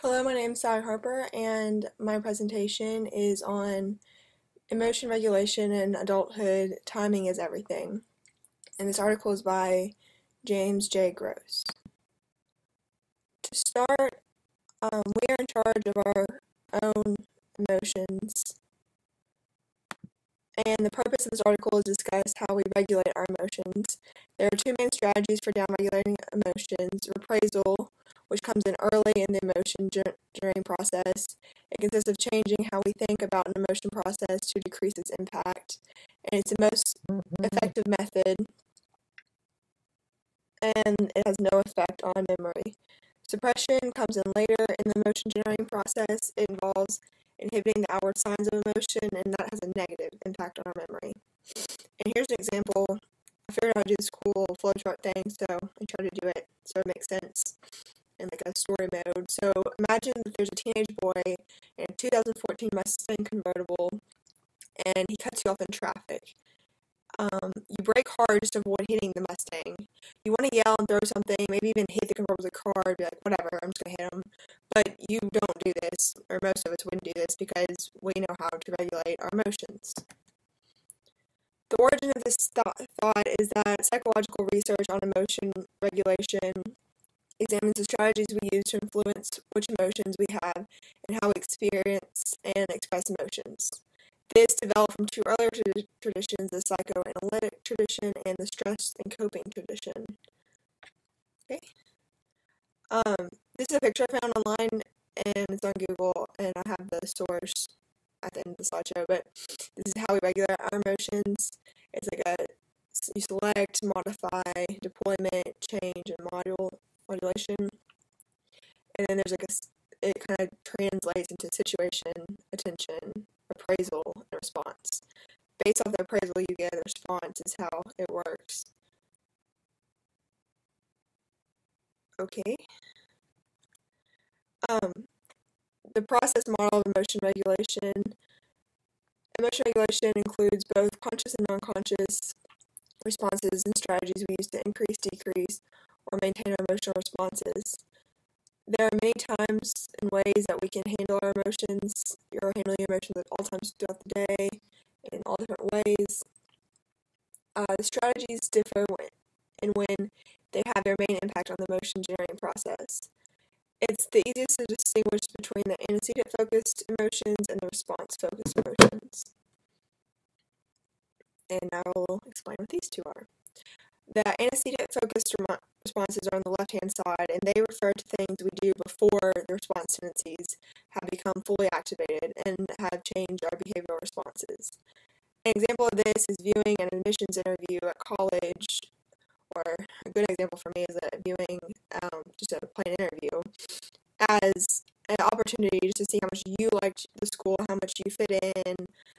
Hello, my name is Sally Harper, and my presentation is on emotion regulation in adulthood. Timing is everything. And this article is by James J. Gross. To start, we are in charge of our own emotions, and the purpose of this article is to discuss how we regulate our emotions. There are two main strategies for downregulating emotions: reprisal, which comes in early in the emotion generating process. It consists of changing how we think about an emotion process to decrease its impact, and it's the most effective method, and it has no effect on memory. Suppression comes in later in the emotion generating process. It involves inhibiting the outward signs of emotion, and that has a negative impact on our memory. And here's an example. I figured out how to do this cool flowchart thing, so I tried to do it so it makes sense in like a story mode. So imagine that there's a teenage boy in a 2014 Mustang convertible, and he cuts you off in traffic. You brake hard just to avoid hitting the Mustang. You want to yell and throw something, maybe even hit the convertible with a car, be like, whatever, I'm just going to hit him. But you don't do this, or most of us wouldn't do this, because we know how to regulate our emotions. The origin of this thought is that psychological research on emotion regulation examines the strategies we use to influence which emotions we have and how we experience and express emotions. This developed from two earlier traditions, the psychoanalytic tradition and the stress and coping tradition. Okay. This is a picture I found online, and it's on Google, and I have the source at the end of the slideshow, but this is how we regulate our emotions. It's like you select, modify, deployment, change, and modulation, and then there's it kind of translates into situation, attention, appraisal, and response. Based off the appraisal you get, the response is how it works. Okay. The process model of emotion regulation. Emotion regulation includes both conscious and non-conscious responses and strategies we use to increase, decrease, or maintain our emotional responses. There are many times and ways that we can handle our emotions. You're handling your emotions at all times throughout the day in all different ways. The strategies differ when they have their main impact on the emotion generating process. It's the easiest to distinguish between the antecedent-focused emotions and the response-focused emotions. And I will explain what these two are. The antecedent-focused responses are on the left-hand side, and they refer to things we do before the response tendencies have become fully activated and have changed our behavioral responses. An example of this is viewing an admissions interview at college, or a good example for me is viewing just a plain interview as an opportunity to see how much you liked the school, how much you fit in,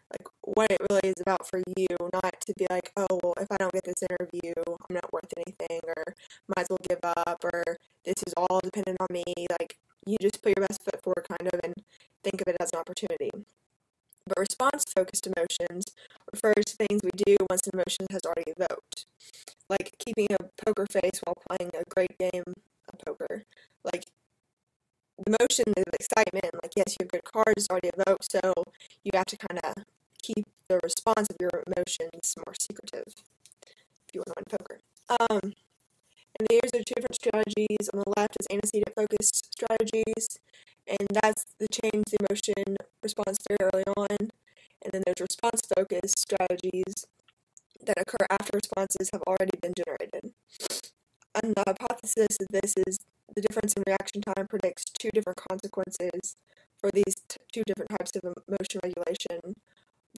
like what it really is about for you, not to be like, oh, well, if I don't get this interview, I'm not worth anything, or might as well give up, or this is all dependent on me. Like, you just put your best foot forward, kind of, and think of it as an opportunity. But response-focused emotions refers to things we do once an emotion has already evoked, like keeping a poker face while playing a great game of poker. Like, the emotion is excitement, like, yes, you have good cards already evoked, so you have to kind of keep the response of your emotions more secretive if you want to win poker. And here's the two different strategies. On the left is antecedent-focused strategies, and that's the change the emotion response very early on. And then there's response-focused strategies that occur after responses have already been generated. And the hypothesis of this is the difference in reaction time predicts two different consequences for these two different types of emotion regulation.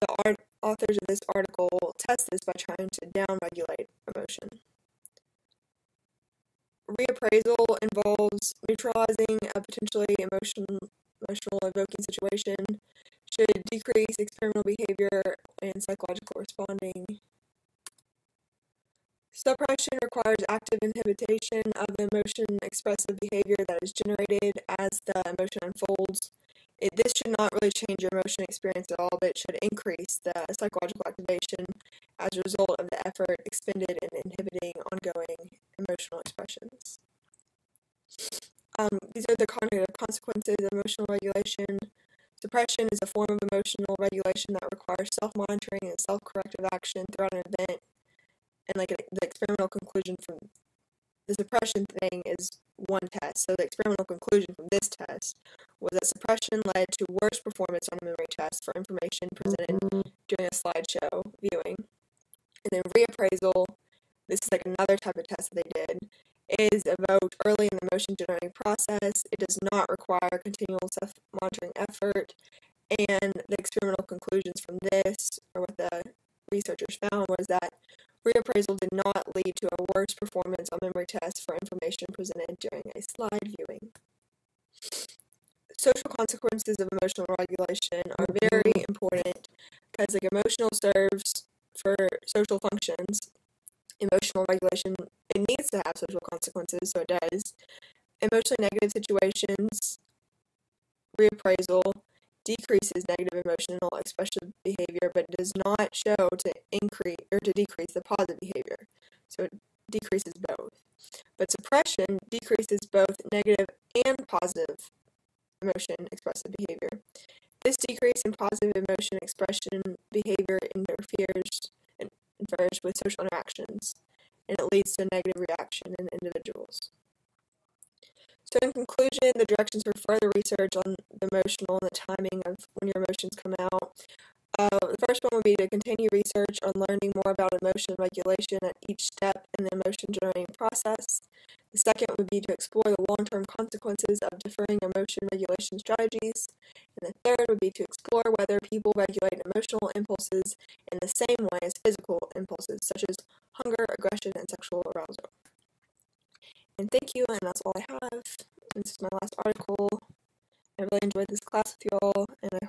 The authors of this article test this by trying to downregulate emotion. Reappraisal involves neutralizing a potentially emotional evoking situation, should decrease experimental behavior and psychological responding. Suppression requires active inhibition of the emotion expressive behavior that is generated as the emotion unfolds. This should not really change your emotion experience at all, but it should increase the psychological activation as a result of the effort expended in inhibiting ongoing emotional expressions. These are the cognitive consequences of emotional regulation. Suppression is a form of emotional regulation that requires self-monitoring and self-corrective action throughout an event. And like the experimental conclusion from the suppression thing is one test. So the experimental conclusion from this test was that suppression led to worse performance on a memory test for information presented during a slideshow viewing. And then reappraisal, this is like another type of test that they did, is evoked early in the emotion generating process. It does not require continual self-monitoring effort. And the experimental conclusions from this, or what the researchers found, was that reappraisal did not lead to a worse performance on memory tests for information presented during a slide viewing. Social consequences of emotional regulation are very important because like emotional serves for social functions. Emotional regulation, it needs to have social consequences, so it does. Emotionally negative situations, reappraisal decreases negative emotional expressive behavior, but does not show to increase or to decrease the positive behavior. So it decreases both. But suppression decreases both negative and positive emotion expressive behavior. This decrease in positive emotion expression behavior interferes with social interactions, and it leads to a negative reaction in individuals. So in conclusion, the directions for further research on the emotional and the timing of when your emotions come out. The first one would be to continue research on learning more about emotion regulation at each step in the emotion generating process. The second would be to explore the long-term consequences of differing emotion regulation strategies. And the third would be to explore whether people regulate emotional impulses in the same way as physical impulses, such as hunger, aggression, and sexual arousal. And thank you, and that's all I have. This is my last article. I really enjoyed this class with y'all, and I hope